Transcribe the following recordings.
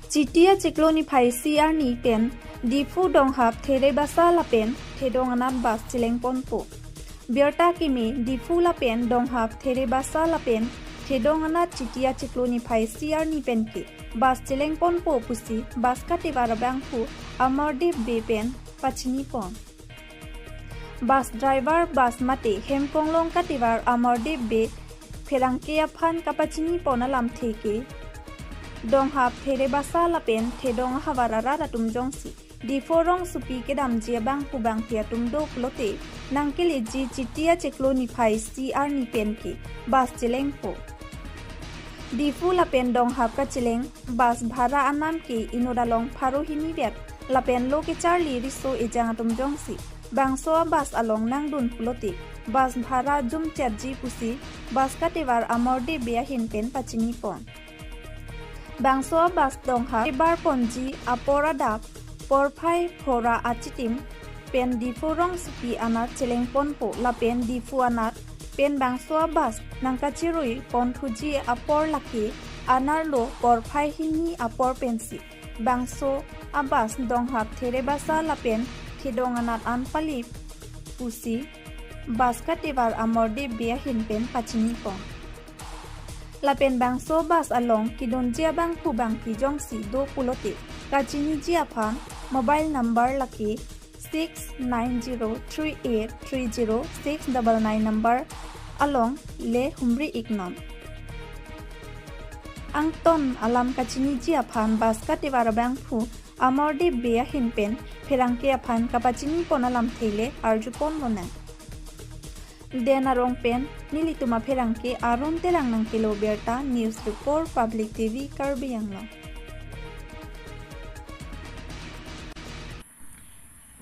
Chiti chiklo niphai CR ni pen Diphu Donghap there basa lapen thedong anat bas cheleng ponpo. Bierta kimi Diphu lapen Donghap there basa lapen thedong anat Chiti chiklo niphai CR ni pen ki bas cheleng ponpo pusi bas katibar bangpu amardip be pen pachini pon. Bus driver bus mate hemkonglong katibar amardip be pherangke aphan kapachini pona lam theke Donghap there basa lapen thedong hawarara ratum jongsi Diphu rong supi ke damjia bang pubang tia tumdo plote nangkele ji Chiti chiklo niphai CR ni pen ki bas cheleng po Diphu lapen Donghap ka cheleng bas bhara anam ke inodalong pharo hini bet lapen lo ke charli riso ejang atum jongsi bangso bas along nang dun plote bas bhara jum chatji pusi bas katibar amorde bea hin pen pachini pon bangso bas Donghap bar ponji apora dak porphai phora achitim pen Diphu rong supi anat cheleng ponpo lapen Diphu anat pen bangso bas nangkachirui pon thuji apor laki anarlo porphai hini apor pensi bangso abas Donghap there basa lapen thedong anat anpali pusi bas katibar amorde bea hin pen pachini pon lapen bangso bas along kidon jia bang pu bang ki jongsi do pulote kachini jia phang mobile number laki 6903830699 number along le humri ignom angton alam kachini jia phan bas katibar bang pu amorde bea hin pen pherangke aphan kapachini ponalam thele arjupon lona denarong pen nilituma pherangke aron telang nang kilo berta news report public TV Karbianglo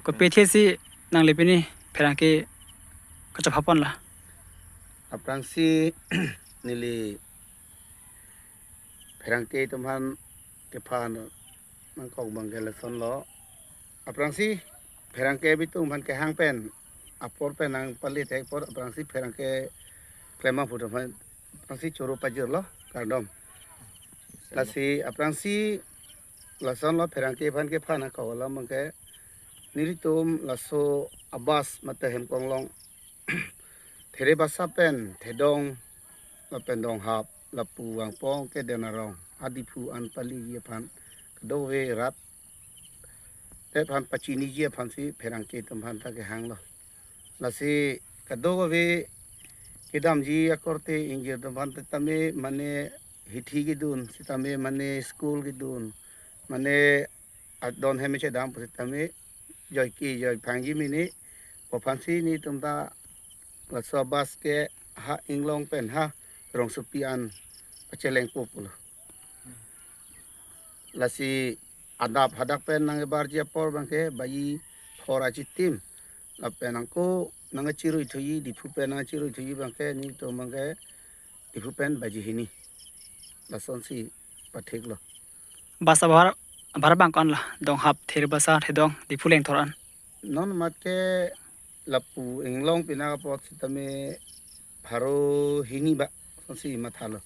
ko pethesi nang lepini pherangke kachapapon la aprangsi nili pherangke tumhan ke phan nang kong bangel son lo aprangsi pherangke bitung man ke hang pen apor pen nang palit ek por aprangsi pherangke klema phuto phan aprangsi choro pajir lo kardom lasi aprangsi lason lo pherangke phan ke phan ka wala mangke niritum laso abas mate hem konglong there basa pen thedong lapen Donghap lapu wangpong ke denarong Diphu anpali ye phan do we rat te phan pachini ye phan si pherangke tum phan ta ke hang lo lasi kado we kedam ji akorte inge tum phan tame mane hithi gi dun sitame mane school gi dun mane adon heme che dam tame joy ki joy phangi mini po phansi ni tumta la sabas ke ha inglong pen ha rong supian cheleng populo lasi adap hadak pen nang bar je por bangke bayi phora chitim la pen angko nang chirui thui Diphu pen nang chirui thui bangke ni to bangke Diphu pen baji hini la sonsi pathik lo basa bhar bang kon la Donghap there basa thedong Diphu leng thoran non mate lapu inglong pina pot sitame pharo hini ba sonsi mathalo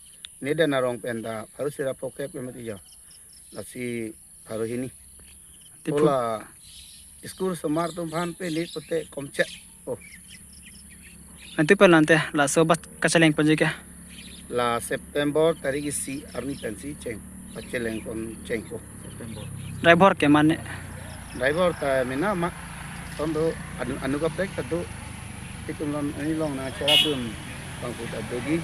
neda narong penda pharo sira poke pe mati ja lasi pharo hini pola school somar tum phan pe ni pote komche o nanti pelante la sobat kacheleng ponjike la September tarigi si arni pensi cheng cheleng kon cheng ko September driver ke mane driver ta mina ma tondo anuga plek ta do tikumlon ani long na charapun bangku ta dogi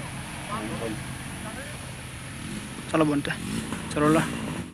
chalo bonte chalo la